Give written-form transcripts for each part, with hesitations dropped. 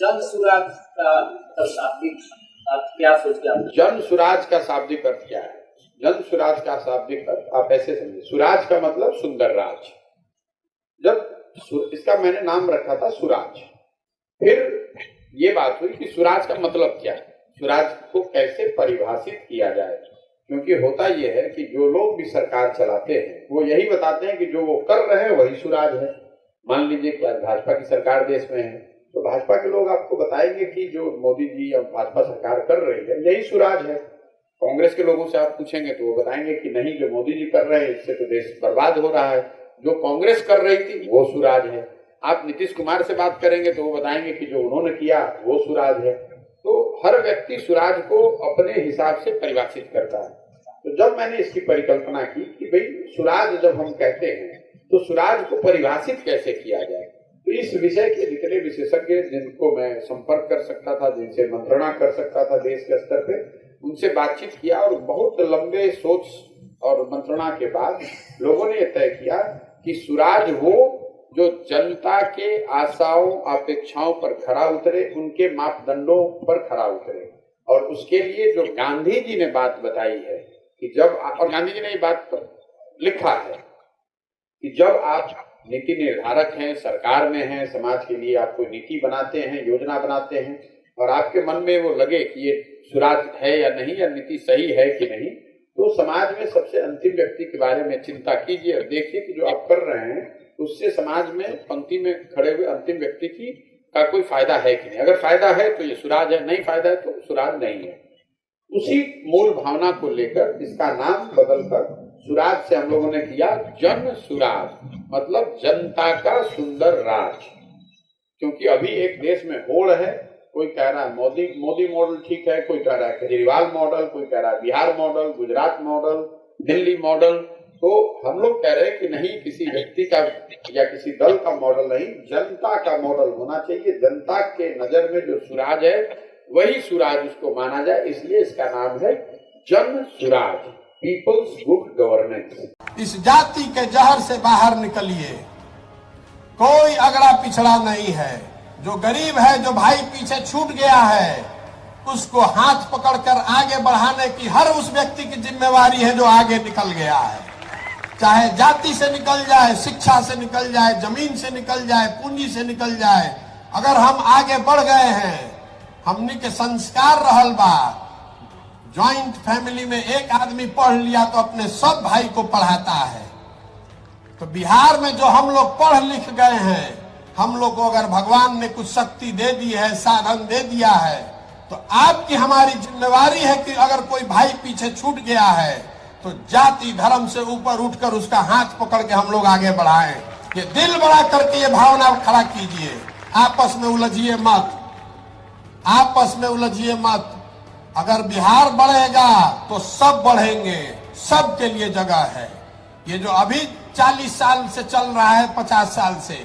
जन सुराज का शाब्दिक क्या सोचते हैं? जन सुराज का शाब्दिक अर्थ क्या है? जन सुराज का शाब्दिक अर्थ आप ऐसे समझिए, सुराज का मतलब सुंदर राज। जब इसका मैंने नाम रखा था सुराज, फिर ये बात हुई कि सुराज का मतलब क्या है, सुराज को कैसे परिभाषित किया जाए। क्योंकि होता यह है कि जो लोग भी सरकार चलाते हैं वो यही बताते हैं कि जो वो कर रहे हैं वही सुराज है। मान लीजिए कि आज भाजपा की सरकार देश में है, तो भाजपा के लोग आपको बताएंगे कि जो मोदी जी या भाजपा सरकार कर रही है यही सुराज है। कांग्रेस के लोगों से आप पूछेंगे तो वो बताएंगे कि नहीं, जो मोदी जी कर रहे हैं इससे तो देश बर्बाद हो रहा है, जो कांग्रेस कर रही थी वो सुराज है। आप नीतीश कुमार से बात करेंगे तो वो बताएंगे कि जो उन्होंने किया वो सुराज है। तो हर व्यक्ति सुराज को अपने हिसाब से परिभाषित करता है। तो जब मैंने इसकी परिकल्पना की कि भाई सुराज जब हम कहते हैं तो सुराज को परिभाषित कैसे किया जाए, तो इस विषय के जितने विशेषज्ञ जिनको मैं संपर्क कर सकता था, जिनसे मंत्रणा कर सकता था देश के स्तर पे, उनसे बातचीत किया और बहुत लंबे सोच और मंत्रणा के बाद लोगों ने तय किया कि सुराज वो जो जनता के आशाओं अपेक्षाओं पर खरा उतरे, उनके मापदंडों पर खरा उतरे। और उसके लिए जो गांधी जी ने बात बताई है कि जब, और गांधी जी ने ये बात लिखा है कि जब आप नीति निर्धारक हैं, सरकार में हैं, समाज के लिए आप कोई नीति बनाते हैं, योजना बनाते हैं, और आपके मन में वो लगे कि ये सुराज है या नहीं, या नीति सही है कि नहीं, तो समाज में सबसे अंतिम व्यक्ति के बारे में चिंता कीजिए और देखिए कि जो आप कर रहे हैं उससे समाज में पंक्ति में खड़े हुए अंतिम व्यक्ति की का कोई फायदा है कि नहीं। अगर फायदा है तो ये सुराज है, नहीं फायदा है तो सुराज नहीं है। उसी मूल भावना को लेकर इसका नाम बदलकर सुराज से हम लोगों ने किया जन सुराज, मतलब जनता का सुंदर राज। क्योंकि अभी एक देश में होड़ है, कोई कह रहा है मोदी मॉडल ठीक है, कोई कह रहा है केजरीवाल मॉडल, कोई कह रहा है Bihar model, Gujarat model, Delhi model. तो हम लोग कह रहे हैं कि नहीं, किसी व्यक्ति का या किसी दल का मॉडल नहीं, जनता का मॉडल होना चाहिए। जनता के नजर में जो सुराज है वही सुराज उसको माना जाए, इसलिए इसका नाम है Jan Suraaj, peoples good governance. इस जाति के जहर से बाहर निकलिए, कोई अगड़ा पिछड़ा नहीं है। जो गरीब है, जो भाई पीछे छूट गया है, उसको हाथ पकड़कर आगे बढ़ाने की हर उस व्यक्ति की जिम्मेवारी है जो आगे निकल गया है। चाहे जाति से निकल जाए, शिक्षा से निकल जाए, जमीन से निकल जाए, पूंजी से निकल जाए, अगर हम आगे बढ़ गए हैं, हमनी के संस्कार रहल बा। ज्वाइंट फैमिली में एक आदमी पढ़ लिया तो अपने सब भाई को पढ़ाता है। तो बिहार में जो हम लोग पढ़ लिख गए हैं, हम लोग को अगर भगवान ने कुछ शक्ति दे दी है, साधन दे दिया है, तो आपकी हमारी जिम्मेवारी है कि अगर कोई भाई पीछे छूट गया है तो जाति धर्म से ऊपर उठकर उसका हाथ पकड़ के हम लोग आगे बढ़ाएं। ये दिल बड़ा करके ये भावना खड़ा कीजिए। आपस में उलझिए मत, आपस में उलझिए मत। अगर बिहार बढ़ेगा तो सब बढ़ेंगे, सबके लिए जगह है। ये जो अभी 40 साल से चल रहा है, 50 साल से,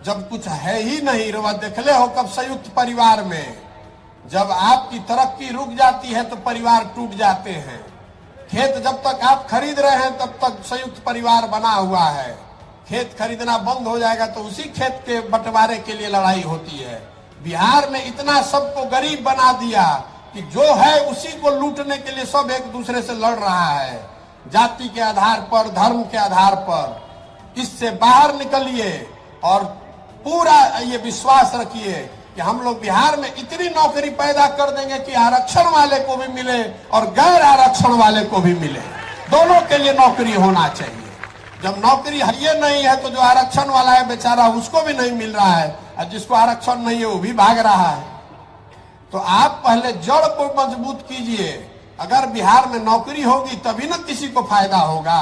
जब कुछ है ही नहीं, रोवा देखले हो कब संयुक्त परिवार में जब आपकी तरक्की रुक जाती है तो परिवार टूट जाते हैं। खेत जब तक आप खरीद रहे हैं तब तक संयुक्त परिवार बना हुआ है। खेत खरीदना बंद हो जाएगा तो उसी खेत के बंटवारे के लिए लड़ाई होती है। बिहार में इतना सबको गरीब बना दिया कि जो है उसी को लूटने के लिए सब एक दूसरे से लड़ रहा है, जाति के आधार पर, धर्म के आधार पर। इससे बाहर निकलिए और पूरा ये विश्वास रखिए कि हम लोग बिहार में इतनी नौकरी पैदा कर देंगे कि आरक्षण वाले को भी मिले और गैर आरक्षण वाले को भी मिले, दोनों के लिए नौकरी होना चाहिए। जब नौकरी है नहीं है तो जो आरक्षण वाला है बेचारा उसको भी नहीं मिल रहा है, और जिसको आरक्षण नहीं है वो भी भाग रहा है। तो आप पहले जड़ को मजबूत कीजिए। अगर बिहार में नौकरी होगी तभी ना किसी को फायदा होगा।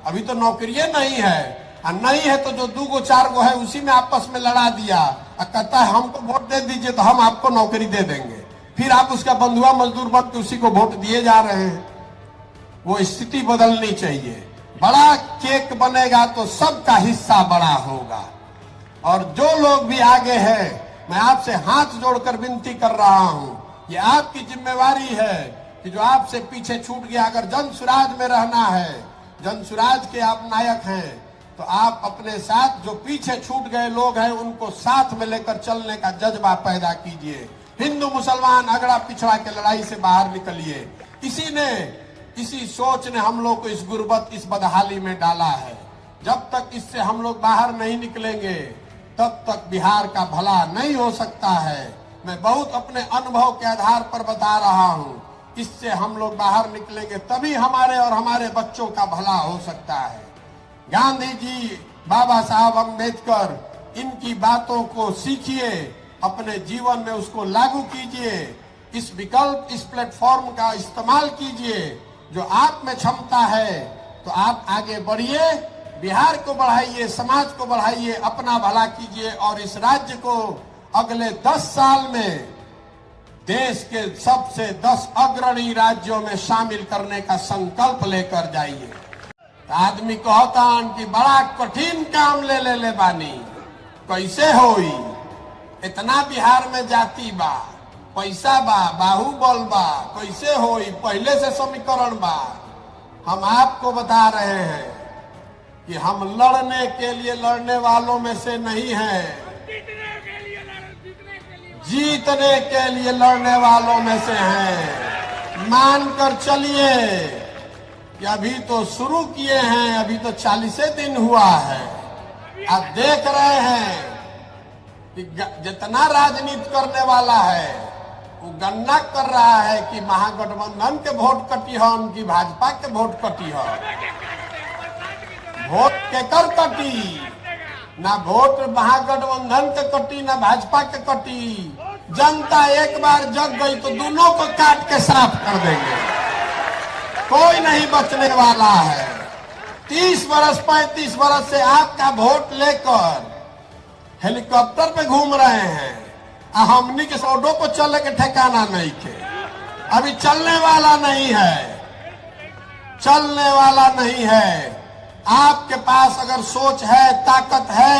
अभी तो नौकरियां नहीं है, और नहीं है तो जो 2 गो 4 गो है उसी में आपस में लड़ा दिया और कहता है हमको वोट दे दीजिए तो हम आपको नौकरी दे देंगे। फिर आप उसका बंधुआ मजदूर बन के उसी को वोट दिए जा रहे हैं। वो स्थिति बदलनी चाहिए। बड़ा केक बनेगा तो सबका हिस्सा बड़ा होगा। और जो लोग भी आगे हैं, मैं आपसे हाथ जोड़कर विनती कर रहा हूं, ये आपकी जिम्मेवारी है कि जो आपसे पीछे छूट गया, अगर जन सुराज में रहना है, जन सुराज के आप नायक हैं, तो आप अपने साथ जो पीछे छूट गए लोग हैं उनको साथ में लेकर चलने का जज्बा पैदा कीजिए। हिंदू मुसलमान अगड़ा पिछड़ा के लड़ाई से बाहर निकलिए। इसी सोच ने हम लोग को इस गुर्बत, इस बदहाली में डाला है। जब तक इससे हम लोग बाहर नहीं निकलेंगे तब तक बिहार का भला नहीं हो सकता है। मैं बहुत अपने अनुभव के आधार पर बता रहा हूँ। इससे हम लोग बाहर निकलेंगे तभी हमारे और हमारे बच्चों का भला हो सकता है। गांधी जी, बाबा साहब अम्बेडकर, इनकी बातों को सीखिए, अपने जीवन में उसको लागू कीजिए। इस विकल्प, इस प्लेटफॉर्म का इस्तेमाल कीजिए। जो आप में क्षमता है तो आप आगे बढ़िए, बिहार को बढ़ाइए, समाज को बढ़ाइए, अपना भला कीजिए और इस राज्य को अगले 10 साल में देश के सबसे 10 अग्रणी राज्यों में शामिल करने का संकल्प लेकर जाइए। आदमी कहता कि बड़ा कठिन काम ले बानी, कैसे होई? इतना बिहार में जाति बा, पैसा बा, बाहुबल बा, कैसे होई? पहले से समीकरण बा। हम आपको बता रहे हैं कि हम लड़ने के लिए लड़ने वालों में से नहीं हैं, जीतने के लिए लड़ने वालों में से हैं। मानकर चलिए कि अभी तो शुरू किए हैं, अभी तो 40 दिन हुआ है। आप देख रहे हैं कि जितना राजनीति करने वाला है वो गन्ना कर रहा है कि महागठबंधन के वोट कटी है, उनकी भाजपा के वोट कटी है। वोट केकर कटी? ना वोट महागठबंधन के कटी, ना भाजपा के कटी। जनता एक बार जग गई तो दोनों को काट के साफ कर देंगे, कोई नहीं बचने वाला है। 30 वर्ष 35 वर्ष से आपका वोट लेकर हेलीकॉप्टर पे घूम रहे हैं, हमनी के सौदों को चलने के ठिकाना नहीं थे। अभी चलने वाला नहीं है, चलने वाला नहीं है। आपके पास अगर सोच है, ताकत है,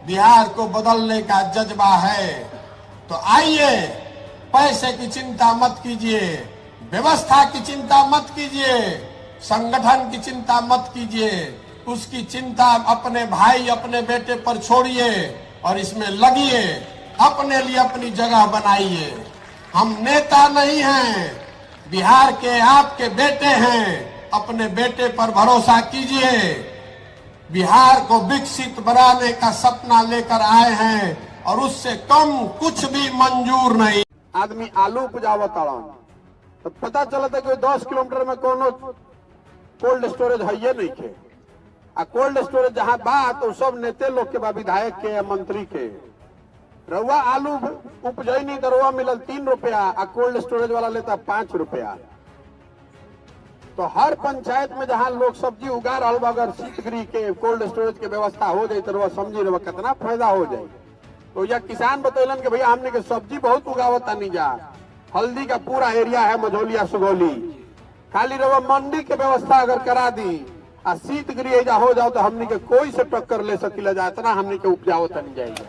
बिहार को बदलने का जज्बा है तो आइए। पैसे की चिंता मत कीजिए, व्यवस्था की चिंता मत कीजिए, संगठन की चिंता मत कीजिए। उसकी चिंता अपने भाई, अपने बेटे पर छोड़िए और इसमें लगिए, अपने लिए अपनी जगह बनाइए। हम नेता नहीं हैं, बिहार के आपके बेटे हैं। अपने बेटे पर भरोसा कीजिए। बिहार को विकसित बनाने का सपना लेकर आए हैं और उससे कम कुछ भी मंजूर नहीं। आदमी आलू उपजावत तो पता चला था कि 10 किलोमीटर में कोनो कोल्ड स्टोरेज है नहीं के। आ कोल्ड स्टोरेज जहाँ बा तो सब नेते लोग के बा, विधायक के या मंत्री के। रउआ आलू उपजई नहीं तो रउआ मिलल 3 रुपया, आ कोल्ड स्टोरेज वाला लेता 5 रुपया। तो हर पंचायत में जहाँ लोग सब्जी उगा रहा बा, अगर शीतगृह के कोल्ड स्टोरेज के व्यवस्था हो जाए तो रउआ समझी रउआ कितना फायदा हो जाए। तो यह किसान बतौलन कि भैया हमने के सब्जी बहुत उगावता नहीं जा, हल्दी का पूरा एरिया है मझौलिया सुगौली, खाली रउआ मंडी के व्यवस्था अगर करा दी आ शीतगृह जा हो जाओ तो हमने के कोई से टक्कर ले सकीला जा, इतना हमने के उपजावता नहीं जाएगा।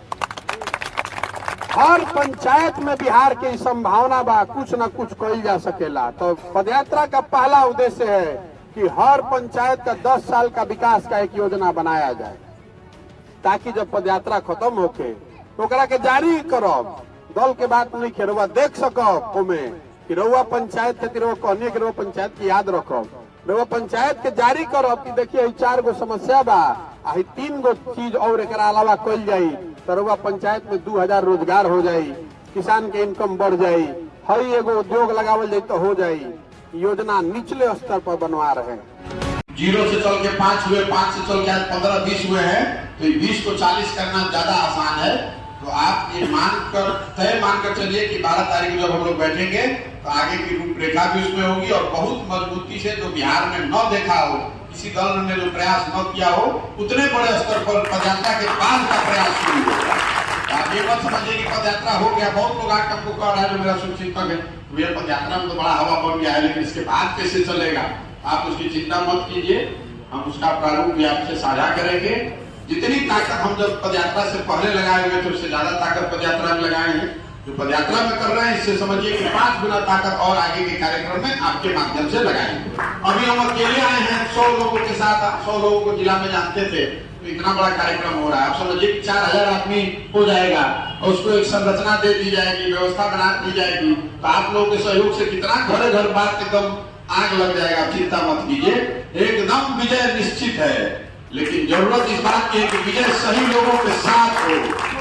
हर पंचायत में बिहार की संभावना बा, कुछ न कुछ कही जा सकेला। तो पदयात्रा का पहला उद्देश्य है कि हर पंचायत का 10 साल का विकास का एक योजना बनाया जाए, ताकि जब पदयात्रा खत्म होके तो ओकरा के जारी करब। दल के बात नहीं के रउआ देख सकब ओमे कि रउआ पंचायत खातिर रउआ कहने के रउआ पंचायत की याद रखब, रउआ पंचायत के जारी करब कि देखिए 4 गो समस्या बा, 3 गो चीज और एकरा अलावा कल जाई तो रउआ पंचायत में 2000 रोजगार हो जाई, किसान के इनकम बढ़ जाई, हर एगो उद्योग लगावल जाई तो हो जाई। योजना निचले स्तर पर बनवा रहे हैं। 0 से चल के 5 हुए, 5 से चल के आज 15-20 हुए हैं, तो 20 को 40 करना ज्यादा आसान है। तो आप ये तय मानकर चलिए कि 12 तारीख को जब हम लोग बैठेंगे तो आगे की रूपरेखा भी उसमें होगी और बहुत मजबूती से जो बिहार में न देखा हो, किसी दल ने जो प्रयास न किया हो, उतने बड़े स्तर पर पदयात्रा के बाद का प्रयास शुरू होगा। आप ये मत समझिए कि पदयात्रा हो गया। बहुत लोग आज हमको कह रहा है, जो मेरा शुभचिंतक है, भैया पदयात्रा में तो बड़ा हवा बन गया है, लेकिन इसके बाद कैसे चलेगा? आप उसकी चिंता मत कीजिए, हम उसका प्रारूप भी आपसे साझा करेंगे। जितनी ताकत हम जब पदयात्रा से पहले लगाए हुए थे उससे ज्यादा ताकत पदयात्रा में लगाए हैं। जो पदयात्रा में कर रहे हैं, इससे समझिए कि 5 गुना ताकत और आगे के कार्यक्रम में आपके माध्यम से लगाएंगे। अभी हम अकेले आए हैं 100 लोगों के साथ, 100 लोगों को जिला में जानते थे, तो इतना बड़ा कार्यक्रम हो रहा है। आप समझिए कि 4000 आदमी हो जाएगा और उसको एक संरचना दे दी जाएगी, व्यवस्था बना दी जाएगी, तो आप लोगों के सहयोग से कितना घर घर बात एकदम आग लग जाएगा। चिंता मत कीजिए, एकदम विजय निश्चित है। लेकिन जरूरत इस बात की है कि विजय सही लोगों के साथ हो,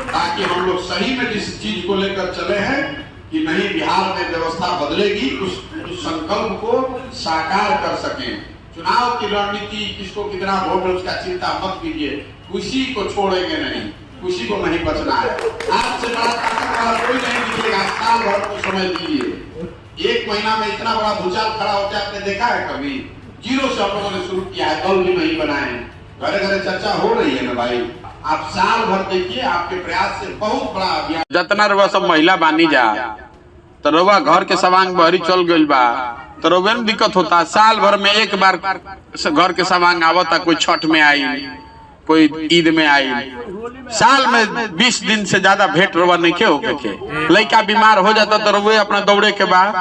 ताकि हम लोग सही में जिस चीज को लेकर चले हैं कि नहीं बिहार में व्यवस्था बदलेगी, उस संकल्प को साकार कर सकें। चुनाव की रणनीति, किसको कितना वोट है उसका चिंता मत कीजिए, खुशी को छोड़ेंगे नहीं, खुशी को नहीं बचना है। आपसे बड़ा ताकत वाला कोई नहीं दिखेगा। साल भर को समय दीजिए। 1 महीना में इतना बड़ा भूचाल खड़ा होता है, आपने देखा है कभी? 0 से हम लोगों ने शुरू किया है, दल भी नहीं बनाए, घरे घरे चर्चा हो रही है ना भाई। आप साल भर देखिए, आपके प्रयास से बहुत बड़ा अभियान। जितना रउआ सब महिला बानी जा तो रउआ घर के सवांग बहरी चल गइल बा तो रउआ में दिक्कत होता। साल भर में एक बार घर के सवांग आवता, कोई छठ में आई, कोई ईद में आई। साल में 20 दिन से ज्यादा भेंट रउआ नहीं के होके के। लड़का बीमार हो जाता तो रउआ अपना दौड़े के बाद,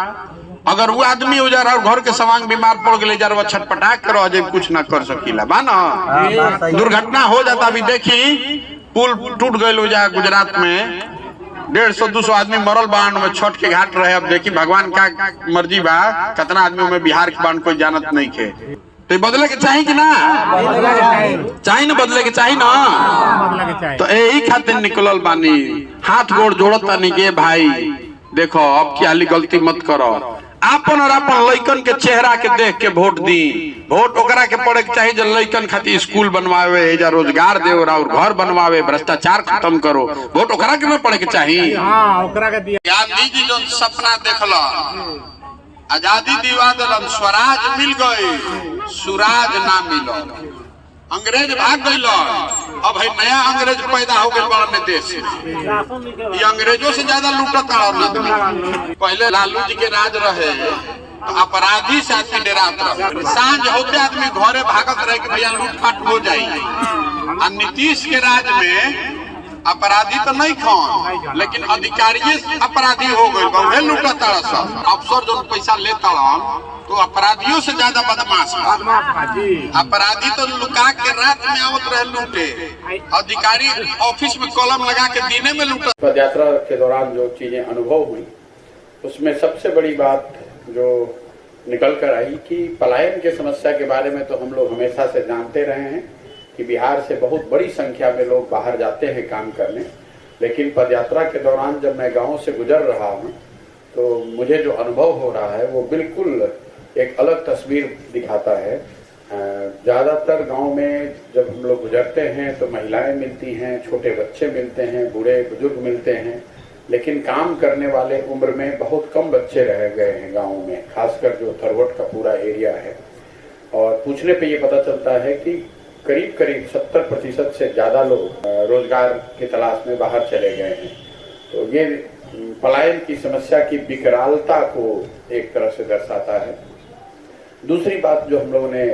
अगर वो आदमी हो जा रहा और घर के सवांग बीमार पड़ गए जा रहा, छटपटा कर रहा, जब कुछ ना कर सकीला बा ना। दुर्घटना हो जाता। अभी देखी पुल टूट गए हो जा गुजरात में, 150-200 आदमी मरल बाण में, छठ के घाट रहे। अब देखी भगवान का मर्जी बा, कितना आदमी में बिहार के बाण कोई जानत नहीं के। तो बदले के चाहिए कि ना चाहिए ना, बदले के चाहिए ना। तो यही खातिर निकलल बानी, हाथ गोड़ जोड़त तानी के भाई देखो अब की हाली गलती मत करो। आपन और आपन लइकन के चेहरा के देख के वोट दी। वोट ओकरा के पड़े के चाहिए जो लइकन खातिर स्कूल बनवावे, या रोजगार दे और घर बनवावे, भ्रष्टाचार खत्म करो। वोट ओकरा के न पड़े के चाहिए। गांधी जी जो सपना देखल, आजादी दिवा दिलन, स्वराज मिल गए, सुराज ना मिलो। अंग्रेज भाग गइल, अब है नया अंग्रेज पैदा हो गए बड़े देश। ये अंग्रेजों से ज्यादा लूटता है। पहले लालू जी के राज रहे तो अपराधी से आदमी डरात रहे, सांझ होते आदमी घरे भागत रहे कि भैया लूटपाट हो जाए। और नीतीश के राज में अपराधी तो नहीं खान, लेकिन अधिकारी अपराधी हो गए, वह लूटता। अफसर जो पैसा लेता तो अपराधियों से ज्यादा बदमाश। अपराधी तो लुका के रात में आवत रहे लूटे, अधिकारी ऑफिस में कॉलम लगा के दिने में लूटा। पदयात्रा के दौरान जो चीजें अनुभव हुई, उसमें सबसे बड़ी बात जो निकल कर आई कि पलायन की समस्या के बारे में तो हम लोग हमेशा से जानते रहे हैं कि बिहार से बहुत बड़ी संख्या में लोग बाहर जाते हैं काम करने। लेकिन पदयात्रा के दौरान जब मैं गाँव से गुजर रहा हूँ तो मुझे जो अनुभव हो रहा है वो बिल्कुल एक अलग तस्वीर दिखाता है। ज़्यादातर गांव में जब हम लोग गुजरते हैं तो महिलाएं मिलती हैं, छोटे बच्चे मिलते हैं, बूढ़े बुजुर्ग मिलते हैं, लेकिन काम करने वाले उम्र में बहुत कम बच्चे रह गए हैं गाँव में, खासकर जो थरवट का पूरा एरिया है। और पूछने पे ये पता चलता है कि करीब करीब 70% से ज़्यादा लोग रोजगार की तलाश में बाहर चले गए हैं। तो ये पलायन की समस्या की विकरालता को एक तरह से दर्शाता है। दूसरी बात जो हम लोगों ने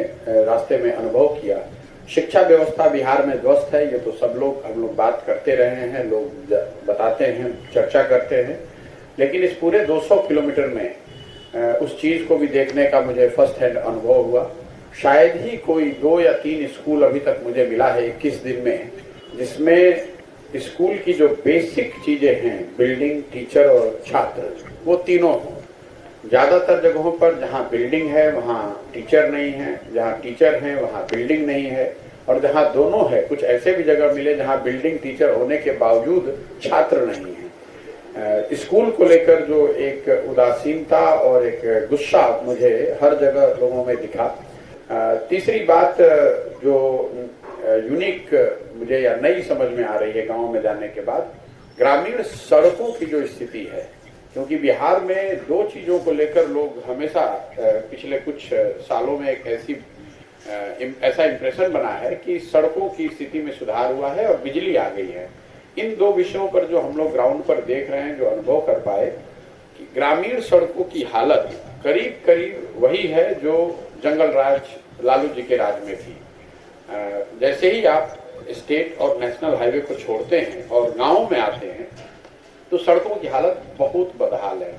रास्ते में अनुभव किया, शिक्षा व्यवस्था बिहार में ध्वस्त है। ये तो हम लोग बात करते रहे हैं, लोग बताते हैं, चर्चा करते हैं। लेकिन इस पूरे 200 किलोमीटर में उस चीज को भी देखने का मुझे फर्स्ट हैंड अनुभव हुआ। शायद ही कोई 2 या 3 स्कूल अभी तक मुझे मिला है 21 दिन में, जिसमें स्कूल की जो बेसिक चीजें हैं, बिल्डिंग, टीचर और छात्र, वो तीनों हों। ज्यादातर जगहों पर जहाँ बिल्डिंग है वहाँ टीचर नहीं है, जहाँ टीचर है वहाँ बिल्डिंग नहीं है, और जहाँ दोनों है, कुछ ऐसे भी जगह मिले जहाँ बिल्डिंग टीचर होने के बावजूद छात्र नहीं है। स्कूल को लेकर जो एक उदासीनता और एक गुस्सा मुझे हर जगह लोगों में दिखा। तीसरी बात जो यूनिक मुझे या नई समझ में आ रही है गाँव में जाने के बाद, ग्रामीण सड़कों की जो स्थिति है, क्योंकि बिहार में 2 चीजों को लेकर लोग हमेशा पिछले कुछ सालों में एक ऐसा इंप्रेशन बना है कि सड़कों की स्थिति में सुधार हुआ है और बिजली आ गई है। इन 2 विषयों पर जो हम लोग ग्राउंड पर देख रहे हैं, जो अनुभव कर पाए कि ग्रामीण सड़कों की हालत करीब करीब वही है जो जंगल राज लालू जी के राज में थी। जैसे ही आप स्टेट और नेशनल हाईवे को छोड़ते हैं और गाँव में आते हैं तो सड़कों की हालत बहुत बदहाल है।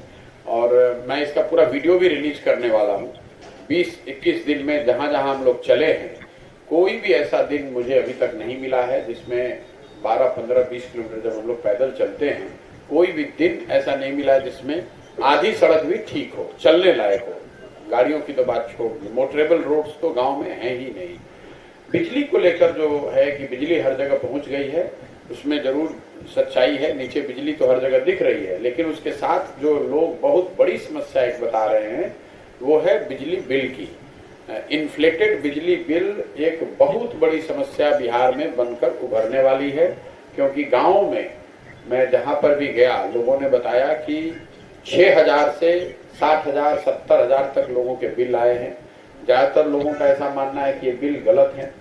और मैं इसका पूरा वीडियो भी रिलीज करने वाला हूँ। 20-21 दिन में जहाँ जहाँ हम लोग चले हैं, कोई भी ऐसा दिन मुझे अभी तक नहीं मिला है जिसमें 12, 15, 20 किलोमीटर जब हम लोग पैदल चलते हैं, कोई भी दिन ऐसा नहीं मिला जिसमें आधी सड़क भी ठीक हो, चलने लायक हो। गाड़ियों की तो बात छोड़ दी, मोटरेबल रोड्स तो गांव में हैं ही नहीं। बिजली को लेकर जो है कि बिजली हर जगह पहुंच गई है, उसमें जरूर सच्चाई है। नीचे बिजली तो हर जगह दिख रही है, लेकिन उसके साथ जो लोग बहुत बड़ी समस्या एक बता रहे हैं वो है बिजली बिल की। इन्फ्लेटेड बिजली बिल एक बहुत बड़ी समस्या बिहार में बनकर उभरने वाली है, क्योंकि गांव में मैं जहां पर भी गया, लोगों ने बताया कि 6,000 से 60,000, 70,000 तक लोगों के बिल आए हैं। ज्यादातर लोगों का ऐसा मानना है कि ये बिल गलत है।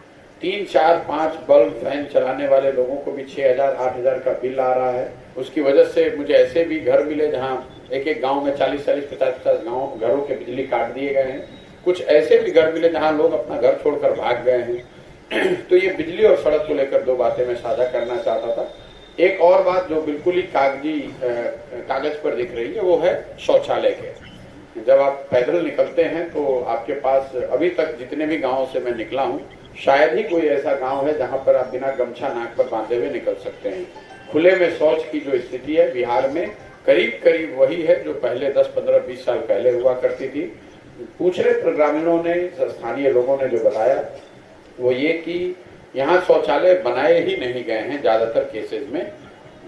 3, 4, 5 बल्ब फैन चलाने वाले लोगों को भी 6,000, 8,000 का बिल आ रहा है। उसकी वजह से मुझे ऐसे भी घर मिले जहां एक गांव में 40-40, 50-50 घरों के बिजली काट दिए गए हैं। कुछ ऐसे भी घर मिले जहां लोग अपना घर छोड़कर भाग गए हैं। तो ये बिजली और सड़क को लेकर 2 बातें मैं साझा करना चाहता था। एक और बात जो बिल्कुल ही कागज पर दिख रही है वो है शौचालय के। जब आप पैदल निकलते हैं तो आपके पास, अभी तक जितने भी गाँव से मैं निकला हूँ, शायद ही कोई ऐसा गांव है जहां पर आप बिना गमछा नाक पर बांधे हुए निकल सकते हैं। खुले में शौच की जो स्थिति है बिहार में करीब करीब वही है जो पहले 10, 15, 20 साल पहले हुआ करती थी। पूछने पर ग्रामीणों ने, स्थानीय लोगों ने जो बताया वो ये कि यहाँ शौचालय बनाए ही नहीं गए हैं। ज्यादातर केसेस में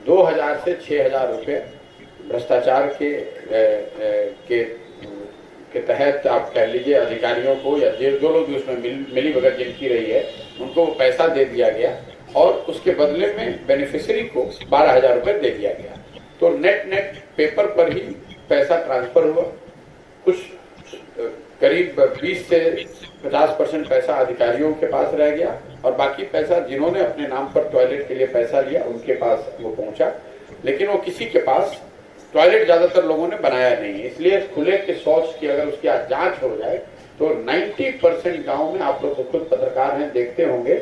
2,000 से 6,000 रुपये भ्रष्टाचार के तहत आप कह लीजिए अधिकारियों को या जो लोग भी उसमें मिली भगत जिनकी रही है उनको वो पैसा दे दिया गया और उसके बदले में बेनिफिशियरी को 12,000 रुपये दे दिया गया। तो नेट पेपर पर ही पैसा ट्रांसफर हुआ। कुछ करीब 20 से 50% पैसा अधिकारियों के पास रह गया और बाकी पैसा जिन्होंने अपने नाम पर टॉयलेट के लिए पैसा लिया उनके पास वो पहुंचा, लेकिन वो किसी के पास टॉयलेट ज्यादातर लोगों ने बनाया नहीं है। इसलिए खुले के शौच की अगर उसकी आज जांच हो जाए तो 90% गांव में, आप लोग तो खुद पत्रकार हैं देखते होंगे,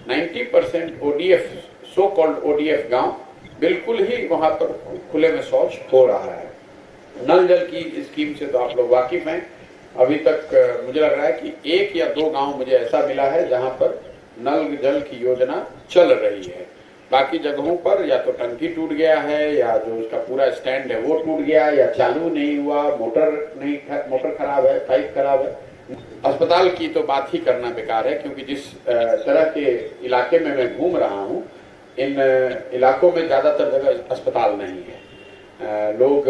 90% ODF, सो कॉल्ड ODF गांव बिल्कुल ही वहां पर खुले में शौच हो रहा है। नल जल की स्कीम से तो आप लोग वाकिफ हैं। अभी तक मुझे लग रहा है कि 1 या 2 गांव मुझे ऐसा मिला है जहां पर नल जल की योजना चल रही है। बाकी जगहों पर या तो टंकी टूट गया है या जो उसका पूरा स्टैंड है वो टूट गया या चालू नहीं हुआ, मोटर खराब है, पाइप खराब है। अस्पताल की तो बात ही करना बेकार है, क्योंकि जिस तरह के इलाके में मैं घूम रहा हूँ, इन इलाकों में ज्यादातर जगह अस्पताल नहीं है। लोग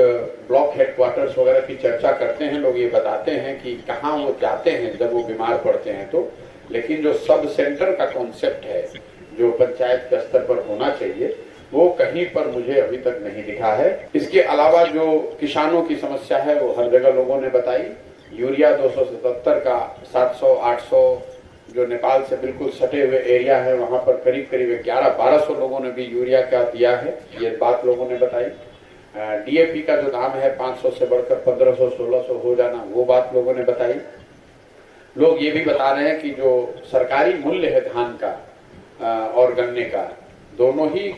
ब्लॉक हेडक्वार्टर्स वगैरह की चर्चा करते हैं, लोग ये बताते हैं कि कहाँ वो जाते हैं जब वो बीमार पड़ते हैं तो, लेकिन जो सब सेंटर का कॉन्सेप्ट है जो पंचायत के स्तर पर होना चाहिए वो कहीं पर मुझे अभी तक नहीं दिखा है। इसके अलावा जो किसानों की समस्या है वो हर जगह लोगों ने बताई। यूरिया 277 का 700, 800 जो नेपाल से बिल्कुल सटे हुए एरिया है वहां पर करीब करीब 1100-1200 लोगों ने भी यूरिया का दिया है, ये बात लोगों ने बताई। DAP का जो दाम है 500 से बढ़कर 1500-1600 हो जाना, वो बात लोगों ने बताई। लोग ये भी बता रहे हैं कि जो सरकारी मूल्य है धान का और गन्ने का, दोनों ही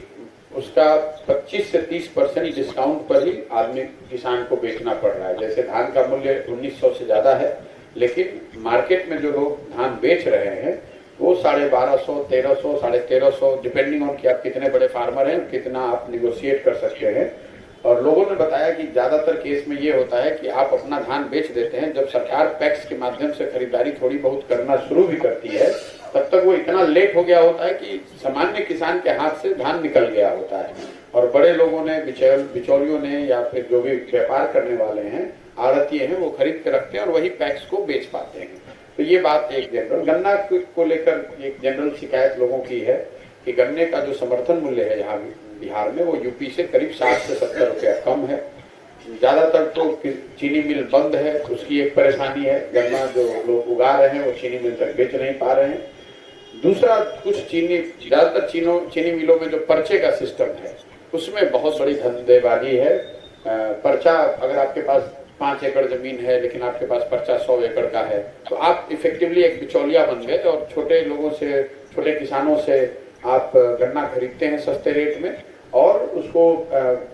उसका 25 से 30% डिस्काउंट पर ही आदमी किसान को बेचना पड़ रहा है। जैसे धान का मूल्य 1900 से ज्यादा है, लेकिन मार्केट में जो लोग धान बेच रहे हैं वो 1250, 1300, 1350 डिपेंडिंग ऑन कि आप कितने बड़े फार्मर हैं, कितना आप निगोशिएट कर सकते हैं। और लोगों ने बताया कि ज्यादातर केस में ये होता है कि आप अपना धान बेच देते हैं, जब सरकार पैक्स के माध्यम से खरीदारी थोड़ी बहुत करना शुरू भी करती है तब तक वो इतना लेट हो गया होता है कि सामान्य किसान के हाथ से धान निकल गया होता है और बड़े लोगों ने, बिचौलियों ने या फिर जो भी व्यापार करने वाले हैं, आड़तिये हैं, वो खरीद के रखते हैं और वही पैक्स को बेच पाते हैं। तो ये बात एक जनरल। गन्ना को लेकर एक जनरल शिकायत लोगों की है कि गन्ने का जो समर्थन मूल्य है यहाँ बिहार में वो यूपी से करीब 60 से 70 रुपया कम है। ज्यादातर तो चीनी मिल बंद है, उसकी एक परेशानी है। गन्ना जो लोग उगा रहे हैं वो चीनी मिल तक बेच नहीं पा रहे हैं। दूसरा, कुछ ज्यादातर चीनी मिलों में जो पर्चे का सिस्टम है उसमें बहुत बड़ी धंधेबाजी है। पर्चा, अगर आपके पास 5 एकड़ जमीन है लेकिन आपके पास पर्चा 100 एकड़ का है तो आप इफेक्टिवली एक बिचौलिया बन गए और छोटे लोगों से, छोटे किसानों से आप गन्ना खरीदते हैं सस्ते रेट में और उसको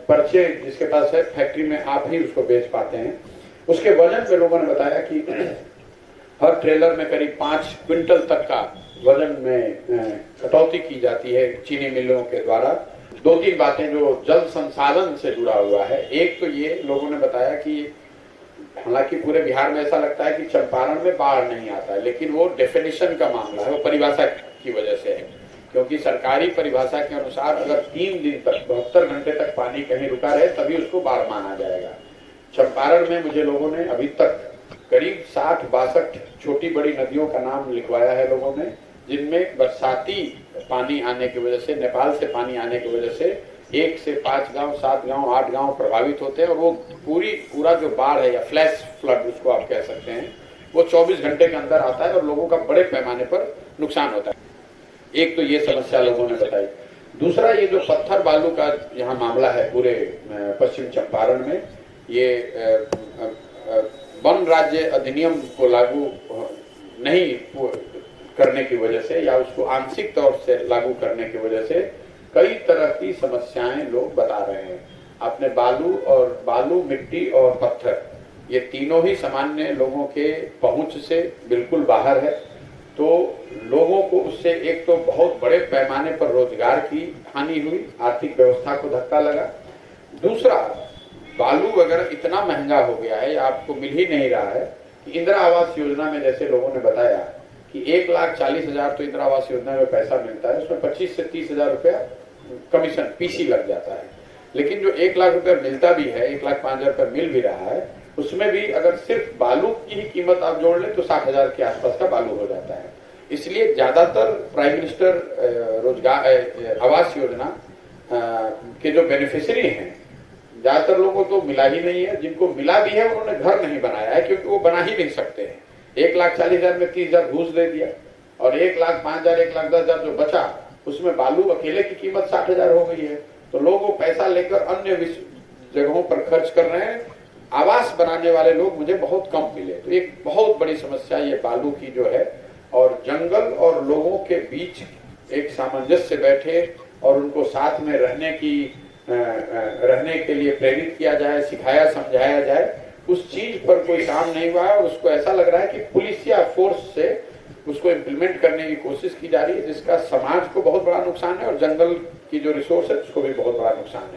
पर्चे जिसके पास है फैक्ट्री में आप ही उसको बेच पाते हैं। उसके वजन पे लोगों ने बताया कि हर ट्रेलर में करीब 5 क्विंटल तक का वजन में कटौती की जाती है चीनी मिलों के द्वारा। 2-3 बातें जो जल संसाधन से जुड़ा हुआ है। एक तो ये लोगों ने बताया कि हालांकि पूरे बिहार में ऐसा लगता है कि चंपारण में बाढ़ नहीं आता है, लेकिन वो डेफिनेशन का मामला है, वो परिभाषा की वजह से है। क्योंकि सरकारी परिभाषा के अनुसार अगर 3 दिन तक 72 घंटे तक पानी कहीं रुका रहे तभी उसको बाढ़ माना जाएगा। चंपारण में मुझे लोगों ने अभी तक करीब 60-62 छोटी बड़ी नदियों का नाम लिखवाया है लोगों ने, जिनमें बरसाती पानी आने की वजह से, नेपाल से पानी आने की वजह से 1 से 5 गांव, 7 गांव, 8 गांव प्रभावित होते हैं। और वो पूरा जो बाढ़ है या फ्लैश फ्लड उसको आप कह सकते हैं, वो 24 घंटे के अंदर आता है और लोगों का बड़े पैमाने पर नुकसान होता है। एक तो ये समस्या लोगों ने बताई। दूसरा, ये जो पत्थर बालू का यहाँ मामला है पूरे पश्चिम चंपारण में, ये वन राज्य अधिनियम को लागू नहीं करने की वजह से या उसको आंशिक तौर से लागू करने की वजह से कई तरह की समस्याएं लोग बता रहे हैं। अपने बालू, मिट्टी और पत्थर, ये तीनों ही सामान्य लोगों के पहुंच से बिल्कुल बाहर है। तो लोगों को उससे एक तो बहुत बड़े पैमाने पर रोजगार की हानि हुई, आर्थिक व्यवस्था को धक्का लगा। दूसरा, बालू वगैरह इतना महंगा हो गया है, आपको मिल ही नहीं रहा है कि इंदिरा आवास योजना में जैसे लोगों ने बताया कि 1,40,000 तो इंदिरा आवास योजना में पैसा मिलता है, उसमें 25 से 30,000 रुपया कमीशन पीसी लग जाता है। लेकिन जो 1 लाख रुपया मिलता भी है, 1,05,000 रुपया मिल भी रहा है, उसमें भी अगर सिर्फ बालू की ही कीमत आप जोड़ लें तो 60,000 के आसपास का बालू हो जाता है। इसलिए ज्यादातर प्राइम मिनिस्टर रोजगार आवास योजना के जो बेनिफिशियरी हैं, ज्यादातर लोगों को तो मिला ही नहीं है। जिनको मिला भी है उन्होंने घर नहीं बनाया है, क्योंकि वो बना ही नहीं सकते हैं। 1,40,000 में 30,000 घूस दे दिया और 1,05,000, 1,10,000 जो बचा उसमें बालू अकेले की कीमत 60,000 हो गई है। तो लोग वो पैसा लेकर अन्य जगहों पर खर्च कर रहे हैं। आवास बनाने वाले लोग मुझे बहुत कम मिले। तो एक बहुत बड़ी समस्या ये बालू की जो है, और जंगल और लोगों के बीच एक सामंजस्य बैठे और उनको साथ में रहने के लिए प्रेरित किया जाए, सिखाया समझाया जाए, उस चीज पर कोई काम नहीं हुआ है। और उसको ऐसा लग रहा है कि पुलिस या फोर्स से उसको इम्प्लीमेंट करने की कोशिश की जा रही है, जिसका समाज को बहुत बड़ा नुकसान है और जंगल की जो रिसोर्स है उसको भी बहुत बड़ा नुकसान है।